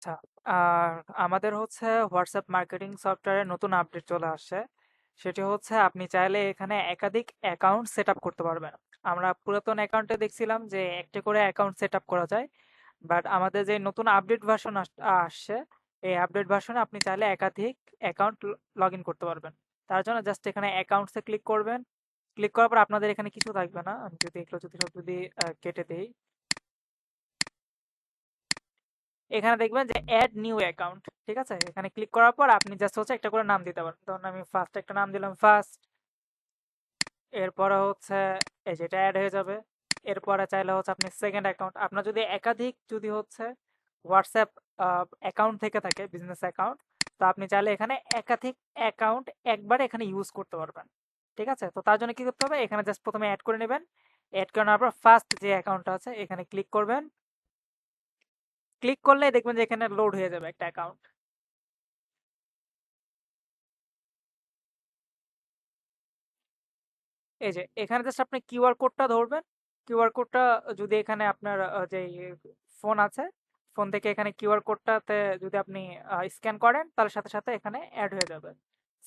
আচ্ছা, আর আমাদের হচ্ছে হোয়াটসঅ্যাপ মার্কেটিং সফটওয়্যারে নতুন আপডেট চলে আসছে। সেটি হচ্ছে আপনি চাইলে এখানে একাধিক অ্যাকাউন্ট সেট আপ করতে পারবেন। আমরা পুরাতন অ্যাকাউন্টে দেখছিলাম যে একটা করে অ্যাকাউন্ট সেট আপ করা যায়, বাট আমাদের যে নতুন আপডেট ভার্সন আসছে, এই আপডেট ভার্সনে আপনি চাইলে একাধিক অ্যাকাউন্ট লগ ইন করতে পারবেন। তার জন্য জাস্ট এখানে অ্যাকাউন্টসে ক্লিক করবেন। ক্লিক করার পর আপনাদের এখানে কিছু থাকবে না, আমি যদি এগুলো যদি সব যদি কেটে দিই, এখানে দেখবেন যে অ্যাড নিউ অ্যাকাউন্ট। ঠিক আছে, এখানে ক্লিক করার পর আপনি জাস্ট হচ্ছে একটা করে নাম দিতে পারেন। ধরুন আমি ফার্স্ট একটা নাম দিলাম ফার্স্ট। এরপরে হচ্ছে এই যেটা অ্যাড হয়ে যাবে। এরপরে চাইলে হচ্ছে আপনি সেকেন্ড অ্যাকাউন্ট, আপনার যদি একাধিক যদি হচ্ছে হোয়াটসঅ্যাপ অ্যাকাউন্ট থেকে থাকে, বিজনেস অ্যাকাউন্ট, তো আপনি চাইলে এখানে একাধিক অ্যাকাউন্ট একবারে এখানে ইউজ করতে পারবেন। ঠিক আছে, তো তার জন্য কি করতে হবে, এখানে জাস্ট প্রথমে অ্যাড করে নেবেন। অ্যাড করে নেওয়ার পর ফার্স্ট যে অ্যাকাউন্টটা আছে এখানে ক্লিক করবেন। ক্লিক করলে দেখবেন যে এখানে লোড হয়ে যাবে একটা অ্যাকাউন্ট। এই যে এখানে জাস্ট আপনি কিউআর কোডটা ধরবেন। কিউআর কোডটা যদি এখানে আপনার যে ফোন আছে, ফোন থেকে এখানে কিউআর কোডটাতে যদি আপনি স্ক্যান করেন, তাহলে সাথে সাথে এখানে অ্যাড হয়ে যাবে।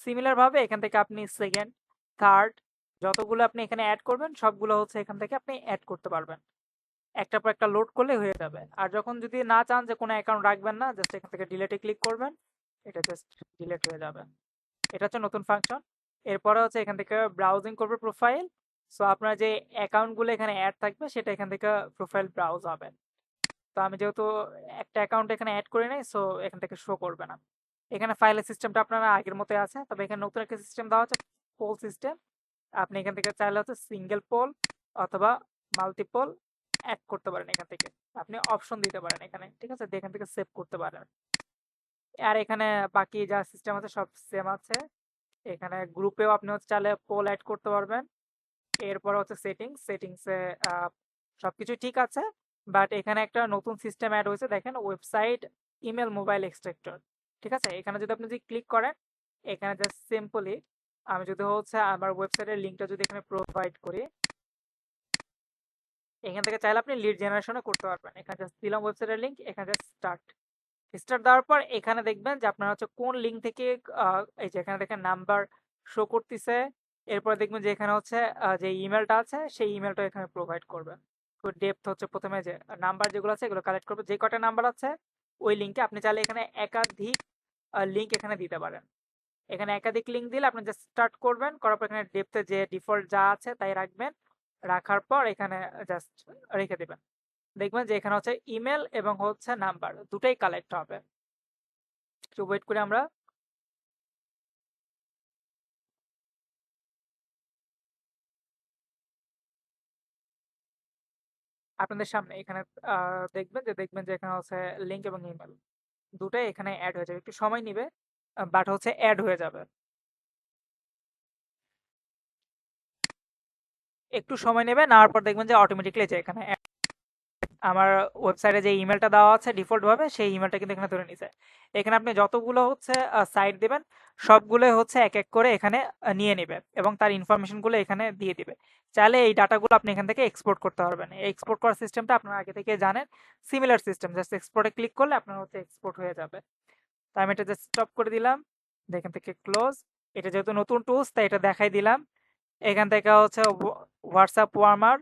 সিমিলার ভাবে এখান থেকে আপনি সেকেন্ড, থার্ড, যতগুলো আপনি এখানে অ্যাড করবেন সবগুলো হচ্ছে এখান থেকে আপনি অ্যাড করতে পারবেন। একটা পর একটা লোড করলে হয়ে যাবে। আর যখন যদি না চান যে কোনো অ্যাকাউন্ট রাখবেন না, জাস্ট এখান থেকে ডিলেটে ক্লিক করবেন। এটা জাস্ট ডিলেট হয়ে যাবে। এটা হচ্ছে নতুন ফাংশন। এরপরে হচ্ছে এখান থেকে ব্রাউজিং করবে প্রোফাইল। সো আপনার যে অ্যাকাউন্টগুলো এখানে অ্যাড থাকবে সেটা এখান থেকে প্রোফাইল ব্রাউজ হবে। তো আমি যেহেতু একটা অ্যাকাউন্ট এখানে অ্যাড করে নাই, সো এখান থেকে শো করবে না। এখানে ফাইলের সিস্টেমটা আপনারা আগের মতোই আছে, তবে এখানে নতুন একটা সিস্টেম দেওয়া হচ্ছে, পোল সিস্টেম। আপনি এখান থেকে চাইলে হচ্ছে সিঙ্গেল পোল অথবা মাল্টিপল অ্যাড করতে পারেন। এখান থেকে আপনি অপশন দিতে পারেন এখানে। ঠিক আছে, দিয়ে এখান থেকে সেভ করতে পারেন। আর এখানে বাকি যা সিস্টেম আছে সব সেম আছে। এখানে গ্রুপেও আপনি হচ্ছে চাইলে পোল অ্যাড করতে পারবেন। এরপর হচ্ছে সেটিংসে সবকিছু ঠিক আছে। বাট এখানে একটা নতুন সিস্টেম অ্যাড হয়েছে, দেখেন, ওয়েবসাইট ইমেল মোবাইল এক্সট্রাক্টর। ঠিক আছে, এখানে যদি আপনি যদি ক্লিক করেন, এখানে জাস্ট সিম্পলি আমি যদি হচ্ছে আমার ওয়েবসাইটের লিঙ্কটা যদি এখানে প্রোভাইড করি, এখান থেকে চাইলে আপনি লিড জেনারেশনও করতে পারবেন। এখানে জাস্ট দিলাম ওয়েবসাইটের লিঙ্ক, এখানে জাস্ট স্টার্ট। স্টার্ট দেওয়ার পর এখানে দেখবেন যে আপনার হচ্ছে কোন লিঙ্ক থেকে এই যে এখানে দেখেন নাম্বার শো করতেছে। এরপর দেখবেন যে এখানে হচ্ছে যে ইমেলটা আছে সেই ইমেলটা এখানে প্রোভাইড করবে। তো ডেপথ হচ্ছে প্রথমে যে নাম্বার যেগুলো আছে এগুলো কালেক্ট করবে, যে কটা নাম্বার আছে ওই লিঙ্কে আপনি চাইলে এখানে একাধিক লিঙ্ক এখানে দিতে পারেন। এখানে একাধিক লিঙ্ক দিলে আপনি জাস্ট স্টার্ট করবেন, করার পর এখানে ডেপথে যে ডিফল্ট যা আছে তাই রাখবেন। রাখার পর এখানে জাস্ট রেখে দেবেন। দেখবেন যে এখানে হচ্ছে ইমেল এবং হচ্ছে নাম্বার দুটাই কালেক্ট হবে। একটু ওয়েট করি আমরা। আপনাদের সামনে এখানে দেখবেন যে এখানে হচ্ছে লিঙ্ক এবং ইমেল দুটাই এখানে অ্যাড হয়ে যাবে। একটু সময় নিবে, বাট হচ্ছে অ্যাড হয়ে যাবে। একটু সময় নেবে, নেওয়ার পর দেখবেন যে অটোমেটিকলি যে এখানে আমার ওয়েবসাইটে যে ইমেলটা দেওয়া আছে ডিফল্ট ভাবে সেই ইমেলটা কিন্তু এখানে ধরে নিছে। এখানে আপনি যতগুলো হচ্ছে সাইট দিবেন সবগুলো হচ্ছে এক এক করে এখানে নিয়ে নেবে এবং তার ইনফরমেশন গুলো এখানে দিয়ে দিবে। চাইলে এই ডাটাগুলো আপনি এখান থেকে এক্সপোর্ট করতে পারবেন। এই এক্সপোর্ট করার সিস্টেমটা আপনারা আগে থেকে জানেন, সিমিলার সিস্টেম। জাস্ট এক্সপোর্টে ক্লিক করলে আপনার হচ্ছে এক্সপোর্ট হয়ে যাবে। তো আমি এটা জাস্ট স্টপ করে দিলাম, এখান থেকে ক্লোজ। এটা যেহেতু নতুন টুলস তাই এটা দেখাই দিলাম। এখান থেকে হচ্ছে হোয়াটসঅ্যাপ ওয়ার্মার,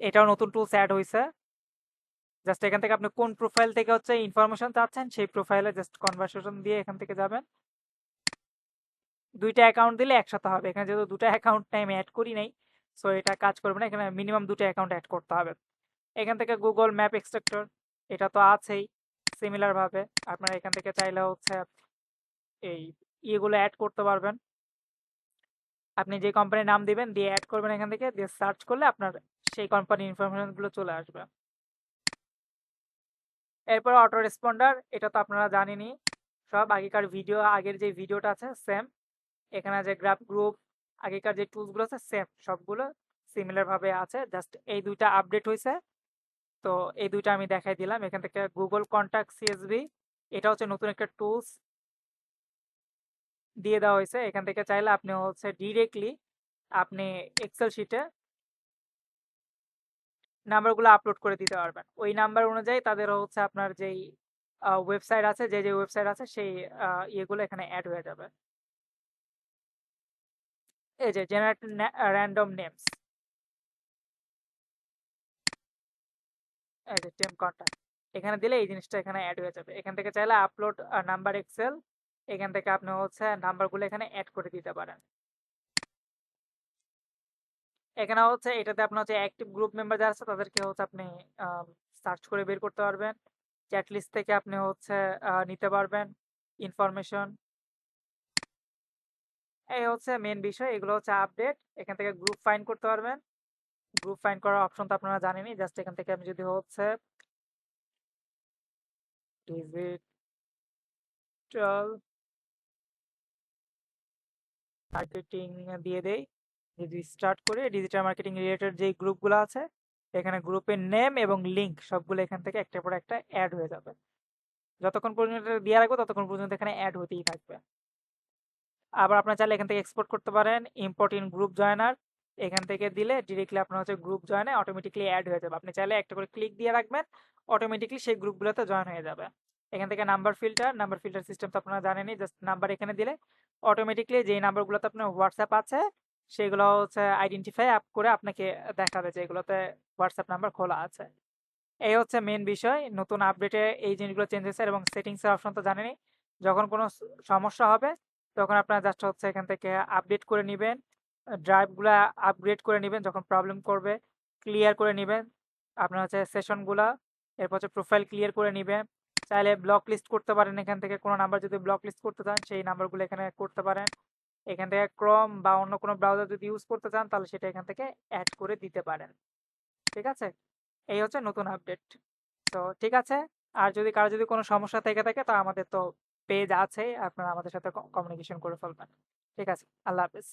এটাও নতুন টুলস অ্যাড হয়েছে। জাস্ট এখান থেকে আপনি কোন প্রোফাইল থেকে হচ্ছে ইনফরমেশন চাচ্ছেন সেই প্রোফাইলে জাস্ট কনভারসেশন দিয়ে এখান থেকে যাবেন। দুইটা অ্যাকাউন্ট দিলে একসাথে হবে। এখানে যেহেতু দুটো অ্যাকাউন্ট আমি অ্যাড করি নাই, সো এটা কাজ করবে না। এখানে মিনিমাম দুটো অ্যাকাউন্ট অ্যাড করতে হবে। এখান থেকে গুগল ম্যাপ এক্সট্রাক্টর, এটা তো আছেই। সিমিলার ভাবে আপনারা এখান থেকে চাইলে হচ্ছে এই ইয়েগুলো অ্যাড করতে পারবেন। আপনি যে কোম্পানির নাম দিবেন দিয়ে অ্যাড করবেন, এখান থেকে দিয়ে সার্চ করলে আপনার সেই কোম্পানির ইনফরমেশন গুলো চলে আসবে। এরপর অটো রেসপন্ডার, এটা তো আপনারা জানেনই সব। আগেকার ভিডিও, আগের যে ভিডিওটা আছে সেম। এখানে যে গ্রাফ গ্রুপ, আগেকার যে টুলস গুলো আছে সেম, সবগুলো সিমিলার ভাবে আছে। জাস্ট এই দুইটা আপডেট হয়েছে, তো এই দুইটা আমি দেখাই দিলাম। এখান থেকে গুগল কন্ট্যাক্ট সিএসভি, এটা হচ্ছে নতুন একটা টুলস দিয়ে দেওয়া হয়েছে। এখান থেকে চাইলে আপনি হচ্ছে ডিরেক্টলি আপনি এক্সেল শিটে নাম্বারগুলো আপলোড করে দিতে পারবেন। ওই নাম্বার অনুযায়ী তাদের হচ্ছে আপনার যেই ওয়েবসাইট আছে, যে যে ওয়েবসাইট আছে সেই ইয়েগুলো এখানে অ্যাড হয়ে যাবে। এই যে জেনারেট র্যান্ডম নেমস, এই যে টেম কন্ট্যাক্ট, এখানে দিলে এই জিনিসটা এখানে অ্যাড হয়ে যাবে। এখান থেকে চাইলে আপলোড নাম্বার এক্সেল, এখান থেকে আপনি হচ্ছে নাম্বারগুলো এখানে অ্যাড করে দিতে পারেন। এখানে হচ্ছে এটাতে আপনার হচ্ছে অ্যাক্টিভ গ্রুপ মেম্বার যারা আছে তাদেরকে হচ্ছে আপনি সার্চ করে বের করতে পারবেন। চ্যাট লিস্ট থেকে আপনি হচ্ছে নিতে পারবেন ইনফরমেশন। এই হচ্ছে মেন বিষয়, এগুলো হচ্ছে আপডেট। এখান থেকে গ্রুপ ফাইন্ড করতে পারবেন। গ্রুপ ফাইন্ড করার অপশন তো আপনারা জানেনই। জাস্ট এখান থেকে আমি যদি হচ্ছে ডিজিটাল মার্কেটিং দিয়ে দেই, যদি স্টার্ট করে ডিজিটাল মার্কেটিং রিলেটেড যে গ্রুপগুলো আছে এখানে গ্রুপের নেম এবং লিংক সবগুলো এখান থেকে একটার পর একটা অ্যাড হয়ে যাবে। যতক্ষণ পর্যন্ত এটা দিয়ে রাখবো ততক্ষণ পর্যন্ত এখানে অ্যাড হতেই থাকবে। আবার আপনার চাইলে এখান থেকে এক্সপোর্ট করতে পারেন ইম্পোর্ট ইন গ্রুপ জয়েনার, এখান থেকে দিলে ডিরেক্টলি আপনার হচ্ছে গ্রুপ জয়েনে অটোমেটিকলি অ্যাড হয়ে যাবে। আপনি চাইলে একটা করে ক্লিক দিয়ে রাখবেন, অটোমেটিকলি সেই গ্রুপগুলোতে জয়েন হয়ে যাবে। এখান থেকে নাম্বার ফিল্টার সিস্টেম তো আপনারা জানেনই। জাস্ট নাম্বার এখানে দিলে অটোমেটিকলি যেই নাম্বারগুলোতে আপনার হোয়াটসঅ্যাপ আছে সেগুলো হচ্ছে আইডেন্টিফাই আপ করে আপনাকে দেখাবে যে এগুলোতে হোয়াটসঅ্যাপ নাম্বার খোলা আছে। এই হচ্ছে মেন বিষয়। নতুন আপডেটে এই জিনিসগুলো চেঞ্জ হয়েছে এবং সেটিংসের অপশন তো জানেনই। যখন কোনো সমস্যা হবে তখন আপনারা জাস্ট হচ্ছে এখান থেকে আপডেট করে নেবেন, ড্রাইভগুলা আপগ্রেড করে নেবেন যখন প্রবলেম করবে, ক্লিয়ার করে নেবেন আপনার হচ্ছে সেশনগুলা, এরপর হচ্ছে প্রোফাইল ক্লিয়ার করে নেবেন। চাইলে ব্লক লিস্ট করতে পারেন, এখান থেকে কোনো নাম্বার যদি ব্লক লিস্ট করতে চান সেই নাম্বারগুলো এখানে করতে পারেন। এখান থেকে ক্রোম বা অন্য কোনো ব্রাউজার যদি ইউজ করতে চান তাহলে সেটা এখান থেকে অ্যাড করে দিতে পারেন। ঠিক আছে, এই হচ্ছে নতুন আপডেট। তো ঠিক আছে, আর যদি কারো যদি কোনো সমস্যা থেকে থাকে তা আমাদের তো পেজ আছে, আপনারা আমাদের সাথে কমিউনিকেশন করে ফেলবেন। ঠিক আছে, আল্লাহ হাফেজ।